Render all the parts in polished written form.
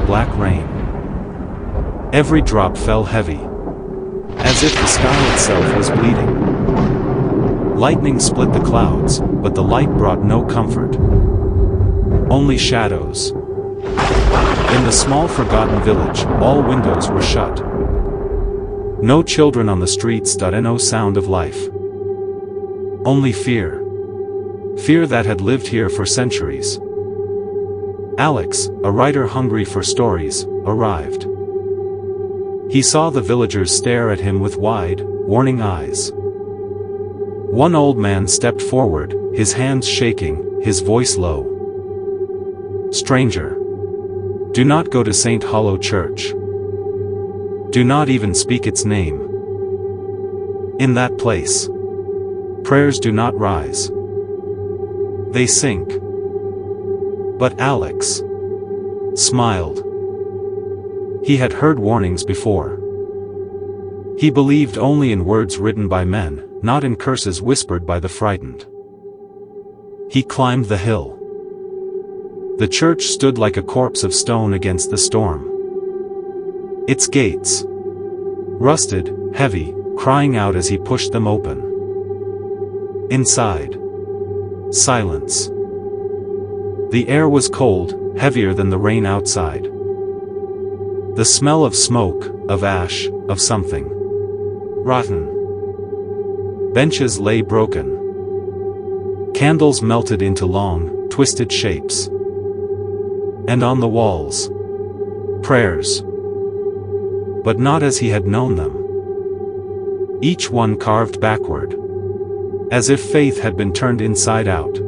black rain. Every drop fell heavy, as if the sky itself was bleeding. Lightning split the clouds, but the light brought no comfort. Only shadows. In the small forgotten village, all windows were shut. No children on the streets, no sound of life. Only fear. Fear that had lived here for centuries. Alex, a writer hungry for stories, arrived. He saw the villagers stare at him with wide, warning eyes. One old man stepped forward, his hands shaking, his voice low. "Stranger, do not go to St. Hollow Church. Do not even speak its name. In that place, prayers do not rise. They sink." But Alex smiled. He had heard warnings before. He believed only in words written by men, not in curses whispered by the frightened. He climbed the hill. The church stood like a corpse of stone against the storm. Its gates, rusted, heavy, crying out as he pushed them open. Inside, silence. The air was cold, heavier than the rain outside. The smell of smoke, of ash, of something rotten. Benches lay broken. Candles melted into long, twisted shapes. And on the walls, prayers. But not as he had known them. Each one carved backward, as if faith had been turned inside out.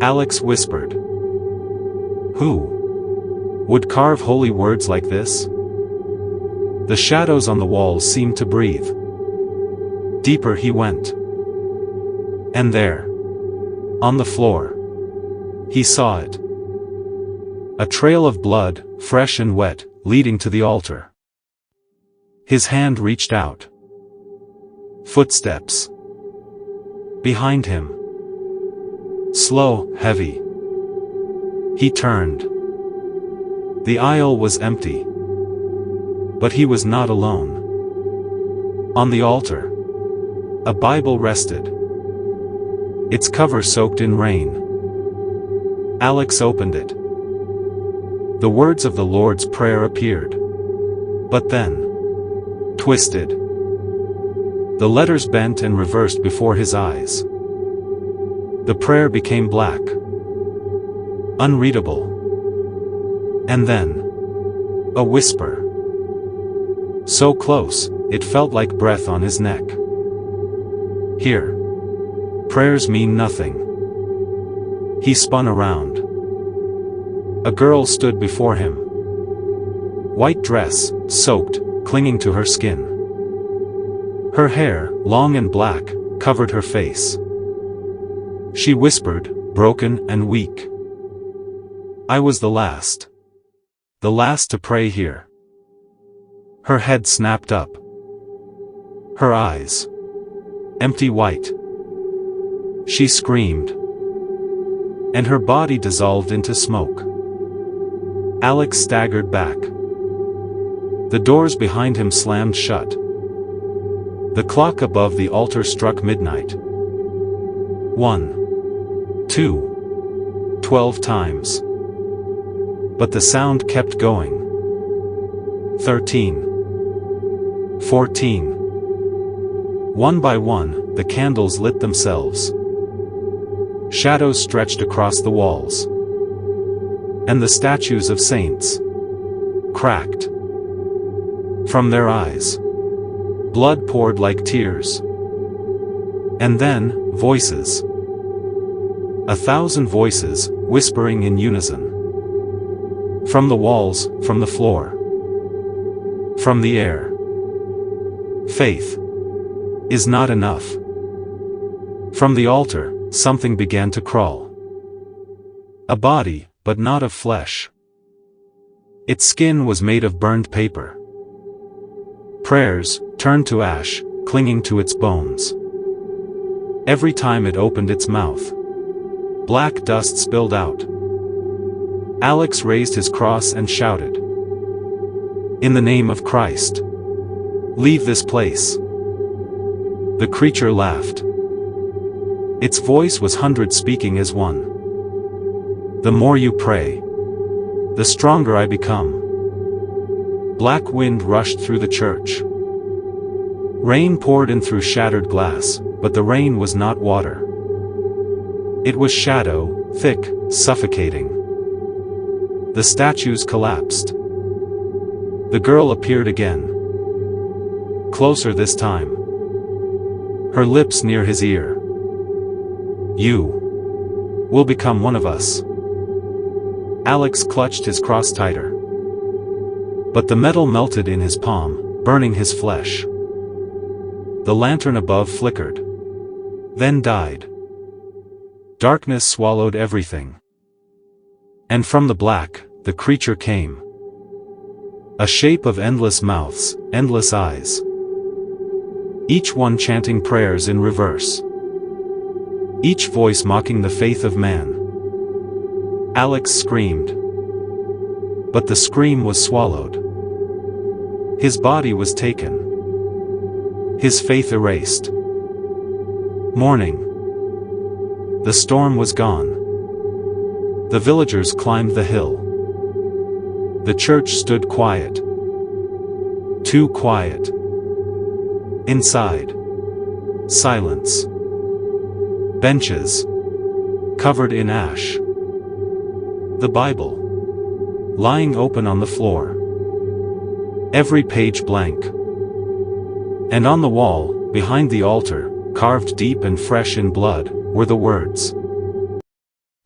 Alex whispered. Who would carve holy words like this? The shadows on the walls seemed to breathe. Deeper he went. And there, on the floor, he saw it. A trail of blood, fresh and wet, leading to the altar. His hand reached out. Footsteps. Behind him. Slow, heavy. He turned. The aisle was empty. But he was not alone. On the altar, a Bible rested. Its cover soaked in rain. Alex opened it. The words of the Lord's Prayer appeared. But then, twisted. The letters bent and reversed before his eyes. The prayer became black. Unreadable. And then, a whisper. So close, it felt like breath on his neck. Here. Prayers mean nothing. He spun around. A girl stood before him. White dress, soaked, clinging to her skin. Her hair, long and black, covered her face. She whispered, broken and weak. I was the last. The last to pray here. Her head snapped up. Her eyes. Empty white. She screamed. And her body dissolved into smoke. Alex staggered back. The doors behind him slammed shut. The clock above the altar struck midnight. 1, 2, 12 times. But the sound kept going. 13, 14. One by one, the candles lit themselves. Shadows stretched across the walls. And the statues of saints cracked. From their eyes, blood poured like tears. And then, voices. 1,000 voices, whispering in unison. From the walls, from the floor. From the air. Faith is not enough. From the altar, something began to crawl. A body, but not of flesh. Its skin was made of burned paper. Prayers turned to ash, clinging to its bones. Every time it opened its mouth, black dust spilled out. Alex raised his cross and shouted, "In the name of Christ, leave this place." The creature laughed. Its voice was hundreds speaking as one. "The more you pray, the stronger I become." Black wind rushed through the church. Rain poured in through shattered glass, but the rain was not water. It was shadow, thick, suffocating. The statues collapsed. The girl appeared again. Closer this time. Her lips near his ear. "You will become one of us." Alex clutched his cross tighter. But the metal melted in his palm, burning his flesh. The lantern above flickered. Then died. Darkness swallowed everything. And from the black, the creature came. A shape of endless mouths, endless eyes. Each one chanting prayers in reverse. Each voice mocking the faith of man. Alex screamed. But the scream was swallowed. His body was taken. His faith erased. Morning. The storm was gone. The villagers climbed the hill. The church stood quiet. Too quiet. Inside. Silence. Benches. Covered in ash. The Bible. Lying open on the floor. Every page blank. And on the wall, behind the altar, carved deep and fresh in blood, were the words.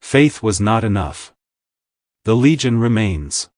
Faith was not enough. The Legion remains.